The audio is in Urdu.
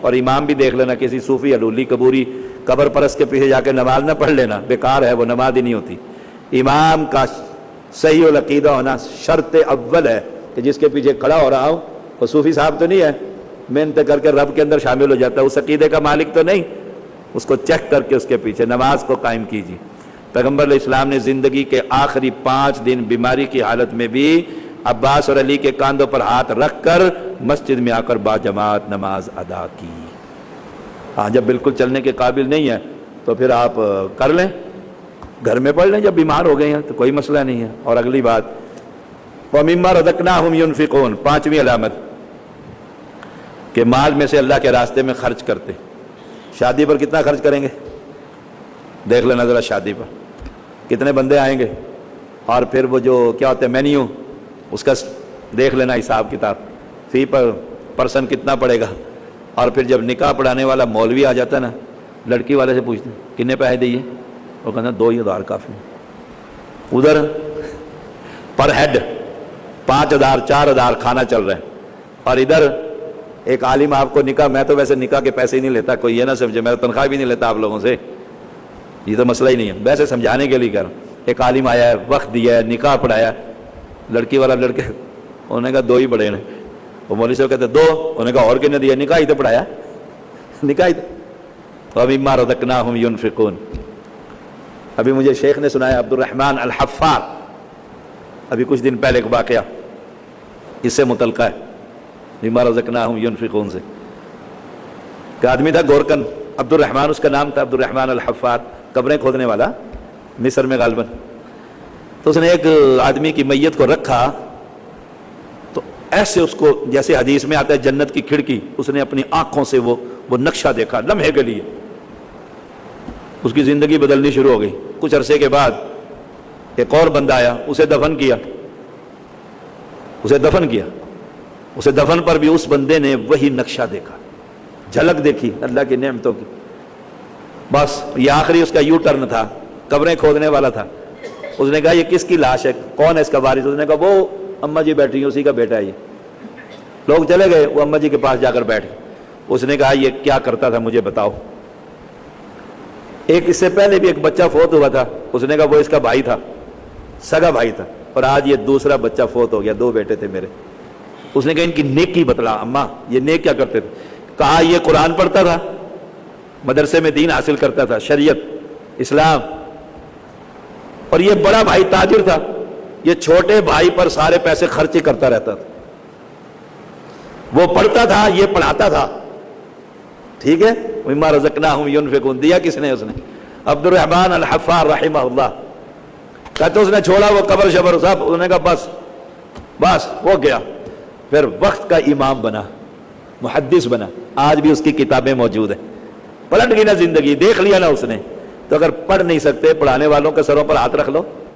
اور امام بھی دیکھ لینا کسی صوفی علولی قبوری قبر پرست کے پیچھے جا کے نماز نہ پڑھ لینا، بیکار ہے، وہ نماز ہی نہیں ہوتی۔ امام کا صحیح العقیدہ ہونا شرط اول ہے کہ جس کے پیچھے کھڑا ہو رہا ہوں وہ صوفی صاحب تو نہیں ہے، محنت کر کے رب کے اندر شامل ہو جاتا ہے، اس عقیدے کا مالک تو نہیں، اس کو چیک کر کے اس کے پیچھے نماز کو قائم کیجیے۔ پیغمبر علیہ السلام نے زندگی کے آخری 5 دن بیماری کی حالت میں بھی عباس اور علی کے کاندھوں پر ہاتھ رکھ کر مسجد میں آ کر باجماعت نماز ادا کی۔ ہاں جب بالکل چلنے کے قابل نہیں ہے تو پھر آپ کر لیں، گھر میں پڑھ لیں، جب بیمار ہو گئے ہیں تو کوئی مسئلہ نہیں ہے۔ اور اگلی بات وَمِمَّا رَزَقْنَاهُمْ يُنْفِقُونَ، 5ویں علامت کہ مال میں سے اللہ کے راستے میں خرچ کرتے۔ شادی پر کتنا خرچ کریں گے؟ دیکھ لینا ذرا شادی پر کتنے بندے آئیں گے، اور پھر وہ جو کیا ہوتا ہے مینیو، اس کا دیکھ لینا حساب کتاب، فی پر پرسن کتنا پڑے گا۔ اور پھر جب نکاح پڑھانے والا مولوی آ جاتا ہے نا، لڑکی والے سے پوچھتے ہیں کتنے پیسے دیے، وہ کہنا 2000 کافی۔ ادھر پر ہیڈ 5000 4000 کھانا چل رہا ہے، اور ادھر ایک عالم آپ کو نکاح، میں تو ویسے نکاح کے پیسے ہی نہیں لیتا، کوئی یہ نہ سمجھے میں تنخواہ بھی نہیں لیتا آپ لوگوں سے، یہ تو مسئلہ ہی نہیں ہے، ویسے سمجھانے کے لیے کر رہا ہوں۔ ایک عالم آیا ہے، وقت دیا ہے، نکاح پڑھایا، لڑکی والا لڑکے انہوں نے کہا 2 ہی بڑے نے، وہ مولوی صاحب کہتے 2، انہوں نے کہا اور کتنے دیا، نکاح ہی تو پڑھایا، نکاح ہی تو۔ وَمِمَّا رَزَقْنَاهُمْ يُنْفِقُونَ۔ ابھی مجھے شیخ نے سنایا عبد الرحمن الحفار، ابھی کچھ دن پہلے ایک واقعہ اس سے متعلقہ ہے، مِمَّا رَزَقْنَاهُمْ يُنْفِقُونَ سے، کہ آدمی تھا گورکن، عبد الرحمن اس کا نام تھا، عبد الرحمن الحفار، قبریں کھودنے والا مصر میں غالباً۔ تو اس نے ایک آدمی کی میت کو رکھا، تو ایسے اس کو جیسے حدیث میں آتا ہے جنت کی کھڑکی، اس نے اپنی آنکھوں سے وہ نقشہ دیکھا لمحے کے لیے، اس کی زندگی بدلنی شروع ہو گئی۔ کچھ عرصے کے بعد ایک اور بندہ آیا، اسے دفن کیا، اسے دفن پر بھی اس بندے نے وہی نقشہ دیکھا، جھلک دیکھی اللہ کی نعمتوں کی۔ بس یہ آخری اس کا یو ٹرن تھا، قبریں کھودنے والا تھا۔ اس نے کہا یہ کس کی لاش ہے، کون ہے اس کا وارث؟ اس نے کہا وہ اماں جی بیٹھی ہیں، اسی کا بیٹا ہے یہ۔ لوگ چلے گئے، وہ اماں جی کے پاس جا کر بیٹھ گئے۔ اس نے کہا یہ کیا کرتا تھا مجھے بتاؤ۔ ایک اس سے پہلے بھی ایک بچہ فوت ہوا تھا، اس نے کہا وہ اس کا بھائی تھا، سگا بھائی تھا، اور آج یہ دوسرا بچہ فوت ہو گیا، 2 بیٹے تھے میرے۔ اس نے کہا ان کی نیکی بتلا اماں، یہ نیک کیا کرتے تھے؟ کہا یہ قرآن پڑھتا تھا، مدرسے میں دین حاصل کرتا تھا، شریعت اسلام، اور یہ بڑا بھائی تاجر تھا، یہ چھوٹے بھائی پر سارے پیسے خرچ ہی کرتا رہتا تھا، وہ پڑھتا تھا یہ پڑھاتا تھا۔ ٹھیک ہے، مِمَّا رَزَقْنَاهُمْ يُنْفِقُونَ دیا کس نے؟ اس نے عبد الرحمن الحفار رحمہ اللہ۔ کہتے اس نے چھوڑا وہ قبر شبر صاحب، انہوں نے کہا بس وہ گیا، پھر وقت کا امام بنا، محدث بنا، آج بھی اس کی کتابیں موجود ہیں۔ پلٹ گئی نا زندگی، دیکھ لیا نا اس نے۔ تو اگر پڑھ نہیں سکتے، پڑھانے والوں کے سروں پر ہاتھ رکھ لو۔